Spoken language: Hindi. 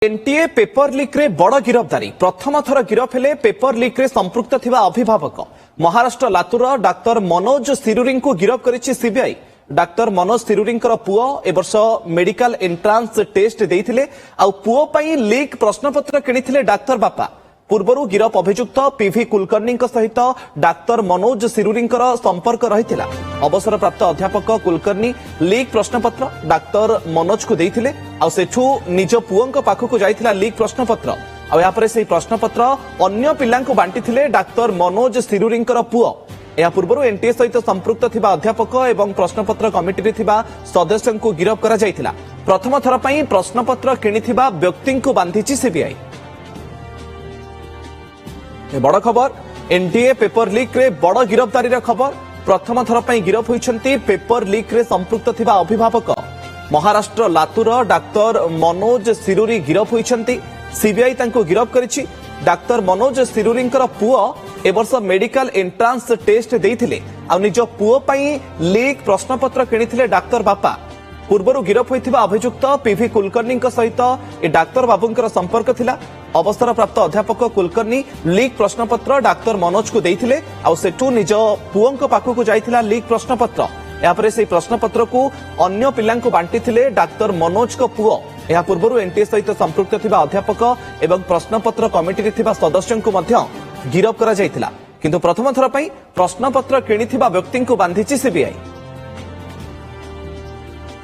एनटीए पेपर लीक रे बड़ गिरफ्तारी प्रथम थर गिरफ हेले पेपर लीक रे संपृक्त थिबा अभिभावक महाराष्ट्र लातूर डाक्तर मनोज सिरुरी को गिरफ करिछि सीबीआई। डाक्तर मनोज सिरुरी पुओ ए वर्ष मेडिकल एंट्रांस टेस्ट देइथिले आ पुओ पई लीक प्रश्नपत्र किनिथिले डाक्तर बापा। पूर्वरु गिरफ अभियुक्त पीवी कुलकर्णी सहित डाक्तर मनोज सिरुरी संपर्क रहिथिला। अवसरप्राप्त अध्यापक कुलकर्णी लीक प्रश्नपत्र डाक्तर मनोज को देइथिले आ सेठू निज पुओं पाखक जाइथिला लीक प्रश्नपत्र आ यापरे सेही प्रश्नपत्र अन्य पिलांको बांटिथिले डाक्तर मनोज सिरुरी पुओ। या पूर्व एनटीए सहित संपृक्त थिबा अध्यापक एवं प्रश्नपत्र कमिटी थिबा सदस्यों को गिरफ करा जाइथिला। प्रथम थर पई प्रश्नपत्र किनिथिबा व्यक्ति को बांधिछि सीबीआई। बड़ खबर एनटीए पेपर लीक रे बड़ गिरफ्तारी खबर। प्रथम थर पई गिरफ होइछंती पेपर लीक रे संपृक्त थिबा अभिभावक महाराष्ट्र लातूर डाक्तर मनोज सिरुरी गिरफ होइछंती। सीबीआई तांको गिरफ करिछि। डाक्तर मनोज सिरुरी पुओ ए वर्ष मेडिकल एंट्रांस टेस्ट देइथिले आ निज पुओ पई लीक प्रश्नपत्र किनिथिले डाक्तर बापा। पूर्वरु गिरफ होइथिबा अभियुक्त पीवी कुलकर्णी सहित ए डाक्तर बाबूंकर संपर्क थिला। अवसरप्राप्त अध्यापक कुलकर्णी लीक प्रश्नपत्र डाक्तर मनोज को देइथिले आ सेठू निज पुओं पाखक जाइथिला लीक प्रश्नपत्र। यापरे से प्रश्नपत्र को अन्य पिलांको बांटिथिले डाक्तर मनोज को पुओ। या पूर्वरु एनटीए सहित संपृक्त थिबा अध्यापक एवं प्रश्नपत्र कमिटी थिबा सदस्यों को मध्य गिरफ करा जाइथिला। किंतु प्रथम थर पई प्रश्नपत्र किनिथिबा व्यक्ति को बांधिछि सीबीआई।